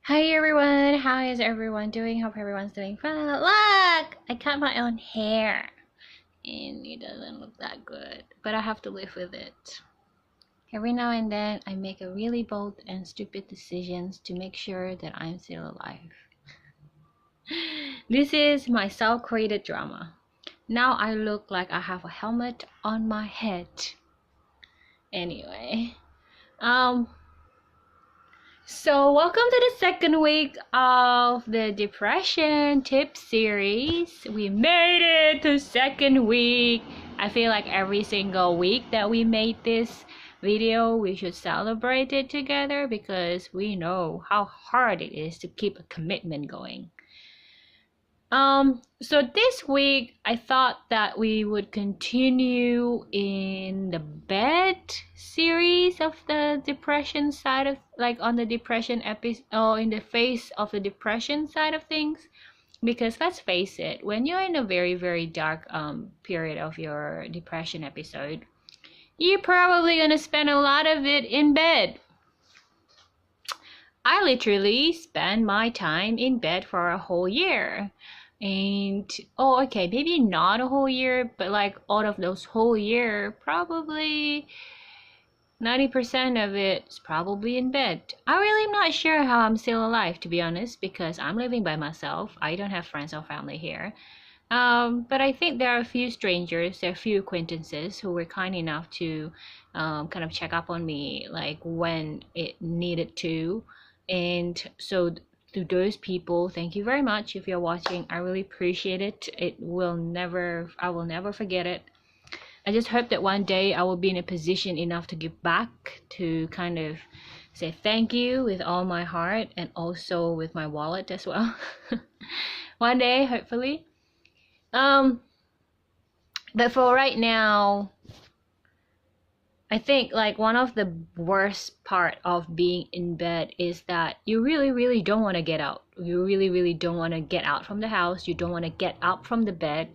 Hi everyone, how is everyone doing? Hope everyone's doing fine. Look, I cut my own hair and it doesn't look that good, but I have to live with it. Every now and then, I make a really bold and stupid decisions to make sure that I'm still alive. This is my self-created drama. Now I look like I have a helmet on my head. Anyway, um, So, welcome to the second week of the depression tip series. We made it to second week. I feel like every single week that we made this video, we should celebrate it together because we know how hard it is to keep a commitment going. So this week I thought that we would continue in the bed series of the depression side of on the depression episode or in the face of the depression side of things, because let's face it, when you're in a very very dark period of your depression episode, you're probably gonna spend a lot of it in bed. I literally spend my time in bed for a whole year. And okay, maybe not a whole year, but like out of those whole year, probably 90% of it's probably in bed. I really am not sure how I'm still alive, to be honest, because I'm living by myself. I don't have friends or family here. But I think there are a few strangers, there are a few acquaintances who were kind enough to kind of check up on me like when it needed to. And so to those people, thank you very much. If you're watching, I really appreciate it. I will never forget it. I just hope that one day I will be in a position enough to give back, to kind of say thank you with all my heart and also with my wallet as well. One day, hopefully. But for right now, I think like one of the worst part of being in bed is that you really, really don't want to get out. You really, really don't want to get out from the house. You don't want to get up from the bed.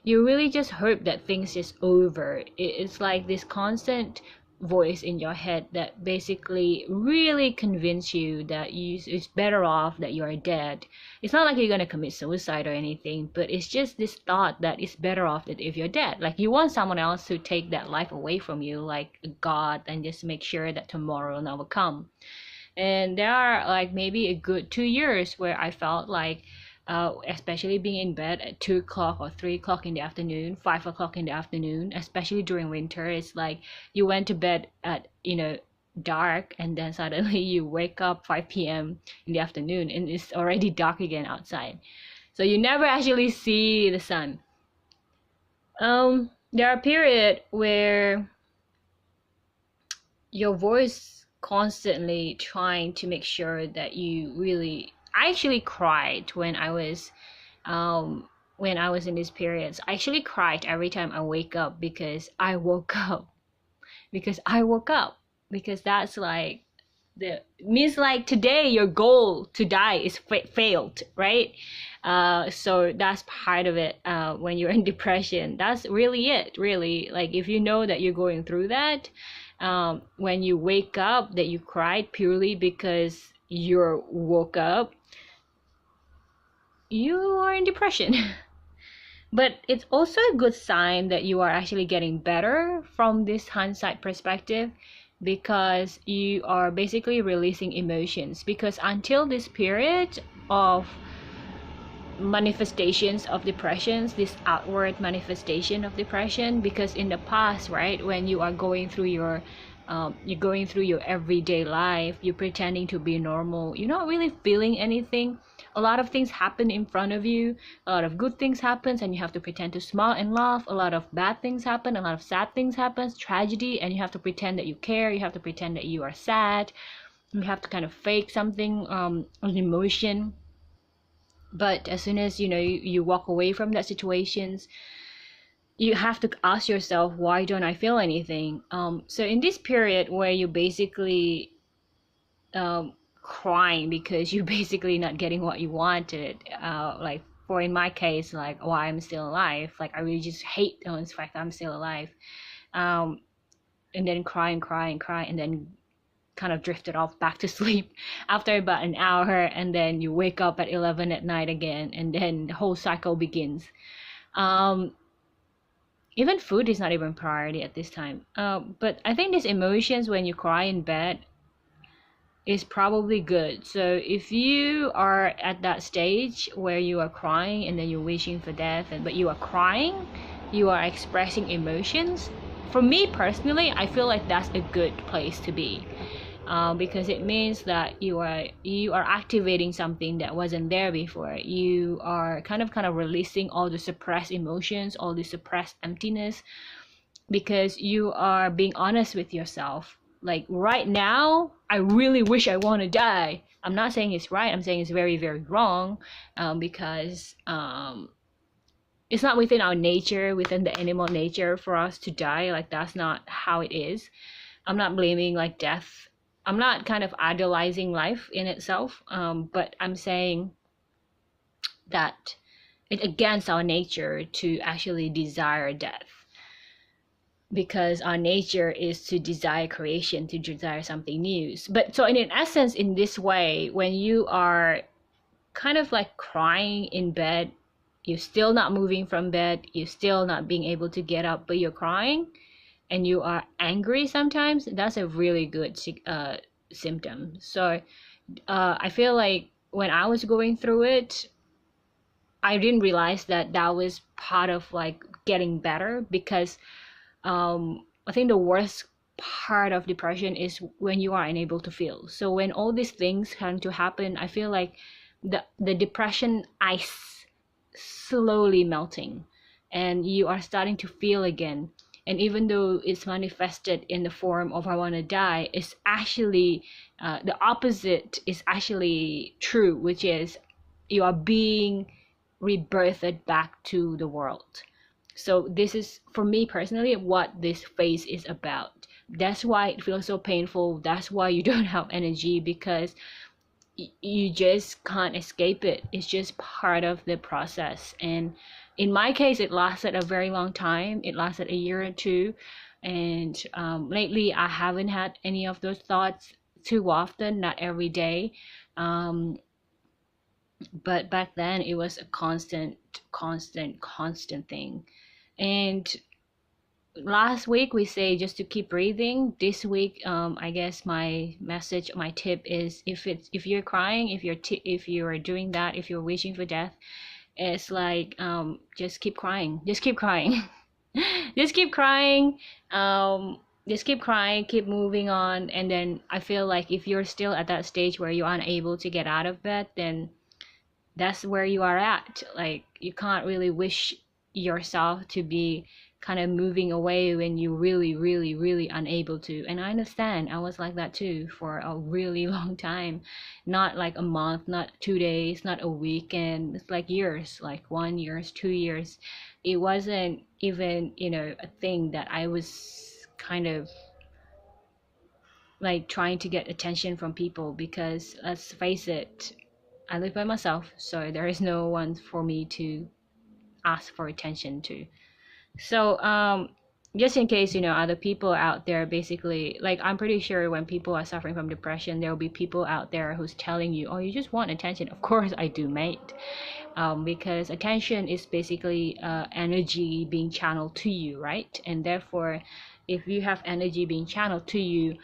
You really just hope that things is over. It's like this constant voice in your head that basically really convince you that it's better off that you are dead. It's not like you're gonna commit suicide or anything, but it's just this thought that it's better off that if you're dead. Like you want someone else to take that life away from you, like God, and just make sure that tomorrow will never come. And there are like maybe a good 2 years where I felt like especially being in bed at 2 o'clock or 3 o'clock in the afternoon, 5 o'clock in the afternoon, especially during winter. It's like you went to bed at dark, and then suddenly you wake up 5 p.m. in the afternoon and it's already dark again outside. So you never actually see the sun. There are periods where your voice constantly trying to make sure that you really. I actually cried when I was in these periods. I actually cried every time I wake up because I woke up. Because that's like the means like today your goal to die is failed, right? So that's part of it. When you're in depression, that's really it, really. Like if you know that you're going through that, when you wake up that you cried purely because you woke up, you are in depression. But it's also a good sign that you are actually getting better from this hindsight perspective, because you are basically releasing emotions. Because until this period of manifestations of depressions, this outward manifestation of depression, because in the past, right, when you are going through you're going through your everyday life, you're pretending to be normal, you're not really feeling anything. A lot of things happen in front of you, a lot of good things happens and you have to pretend to smile and laugh. A lot of bad things happen, a lot of sad things happens, tragedy, and you have to pretend that you care, you have to pretend that you are sad, you have to kind of fake something, an emotion. But as soon as you walk away from that situations, you have to ask yourself, why don't I feel anything? So in this period where you basically crying because you're basically not getting what you wanted, like for in my case, like why I'm still alive, like I really just hate the fact I'm still alive, and then cry and cry and cry, and then kind of drifted off back to sleep after about an hour, and then you wake up at 11 at night again, and then the whole cycle begins. um Even food is not even priority at this time. But I think these emotions when you cry in bed is probably good. So if you are at that stage where you are crying and then you're wishing for death, but you are crying, you are expressing emotions. For me personally, I feel like that's a good place to be. Because it means that you are activating something that wasn't there before. You are kind of releasing all the suppressed emotions, all the suppressed emptiness, because you are being honest with yourself. Like right now, I really wish I want to die. I'm not saying it's right. I'm saying it's very, very wrong, because it's not within our nature, within the animal nature for us to die. Like that's not how it is. I'm not blaming like death. I'm not kind of idolizing life in itself, but I'm saying that it's against our nature to actually desire death, because our nature is to desire creation, to desire something new. But so in essence, in this way, when you are kind of like crying in bed, you're still not moving from bed, you're still not being able to get up, but you're crying and you are angry sometimes, that's a really good symptom. So I feel like when I was going through it, I didn't realize that that was part of like getting better, because I think the worst part of depression is when you are unable to feel. So when all these things come to happen, I feel like the depression ice slowly melting, and you are starting to feel again. And even though it's manifested in the form of I want to die, it's actually the opposite is actually true, which is you are being rebirthed back to the world. So this is, for me personally, what this phase is about. That's why it feels so painful. That's why you don't have energy, because you just can't escape it. It's just part of the process. And in my case, it lasted a very long time. It lasted a year or two. And lately, I haven't had any of those thoughts too often, not every day. But back then, it was a constant thing. And last week we say just to keep breathing. This week, I guess my message, my tip is, if you're crying, if you're doing that, if you're wishing for death, it's like just keep crying, just keep crying. Just keep crying. Just keep crying, keep moving on. And then I feel like if you're still at that stage where you're unable to get out of bed, then that's where you are at. Like you can't really wish yourself to be kind of moving away when you really unable to. And I understand, I was like that too for a really long time. Not like a month, not 2 days, not a week, and it's like years, like 1 year, 2 years. It wasn't even, a thing that I was kind of like trying to get attention from people, because let's face it, I live by myself, so there is no one for me to ask for attention to. So just in case, other people out there, basically, like I'm pretty sure when people are suffering from depression, there will be people out there who's telling you, oh, you just want attention. Of course I do, mate. Because attention is basically energy being channeled to you, right? And therefore, if you have energy being channeled to you,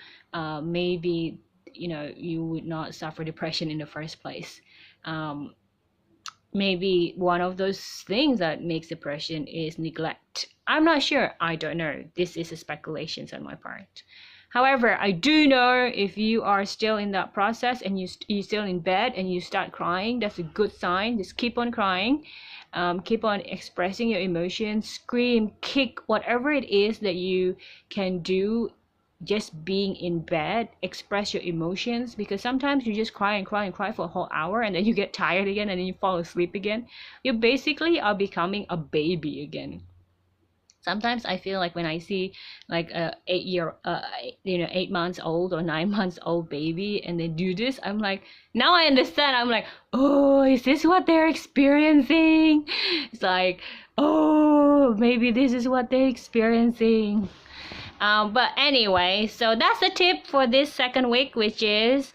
maybe you would not suffer depression in the first place. Maybe one of those things that makes depression is neglect. I'm not sure. I don't know. This is a speculation on my part. However, I do know if you are still in that process and you're still in bed and you start crying, that's a good sign. Just keep on crying. Keep on expressing your emotions. Scream, kick, whatever it is that you can do. Just being in bed, express your emotions, because sometimes you just cry and cry and cry for a whole hour, and then you get tired again, and then you fall asleep again. You basically are becoming a baby again. Sometimes I feel like when I see like a 8 months old or 9 months old baby and they do this, I'm like, now I understand. I'm like, oh, is this what they're experiencing? It's like, oh, maybe this is what they're experiencing. But anyway, so that's the tip for this second week, which is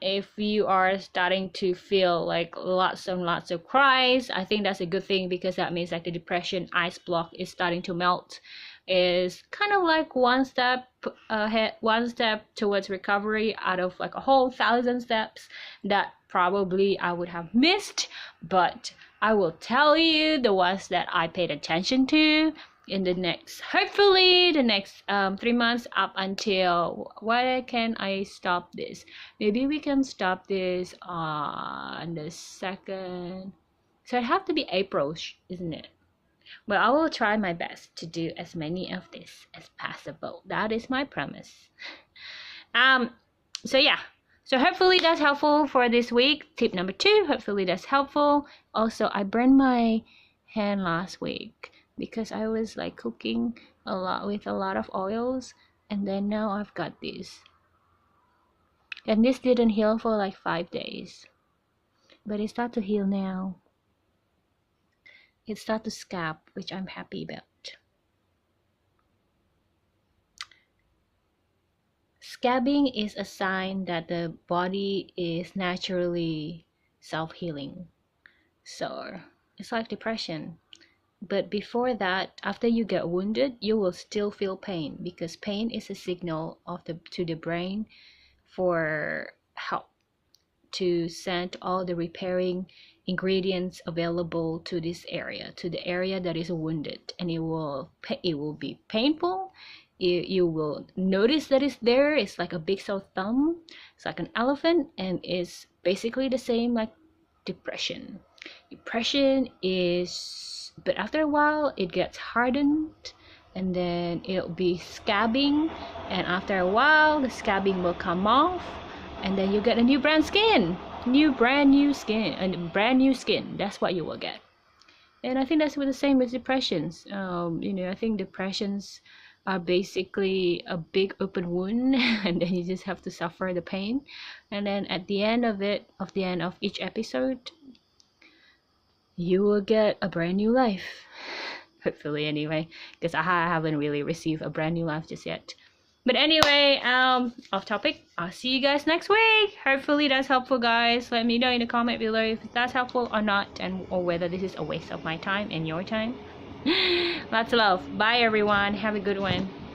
if you are starting to feel like lots and lots of cries, I think that's a good thing, because that means like the depression ice block is starting to melt. Is kind of like one step ahead, one step towards recovery out of like a whole 1,000 steps that probably I would have missed. But I will tell you the ones that I paid attention to in the next, hopefully the next 3 months, up until when can I stop this? Maybe we can stop this on the 2nd, so it have to be April, isn't it? Well, I will try my best to do as many of this as possible. That is my promise. So yeah, so hopefully that's helpful for this week. Tip number 2, hopefully that's helpful. Also, I burned my hand last week because I was like cooking a lot with a lot of oils, and then now I've got this. And this didn't heal for like 5 days, but it started to heal now. It started to scab, which I'm happy about. Scabbing is a sign that the body is naturally self-healing. So it's like depression. But before that, after you get wounded, you will still feel pain, because pain is a signal to the brain for help, to send all the repairing ingredients available to this area, to the area that is wounded. And it will be painful. You will notice that it's there. It's like a big sore thumb. It's like an elephant, and it's basically the same like depression. Depression is, but after a while it gets hardened, and then it'll be scabbing, and after a while the scabbing will come off, and then you get a brand new skin. That's what you will get. And I think that's the same with depressions. I think depressions are basically a big open wound, and then you just have to suffer the pain. And then at the end of each episode, you will get a brand new life. Hopefully, anyway, because I haven't really received a brand new life just yet. But anyway, off topic. I'll see you guys next week. Hopefully that's helpful, guys. Let me know in the comment below if that's helpful or not, or whether this is a waste of my time and your time. Lots of love. Bye everyone. Have a good one.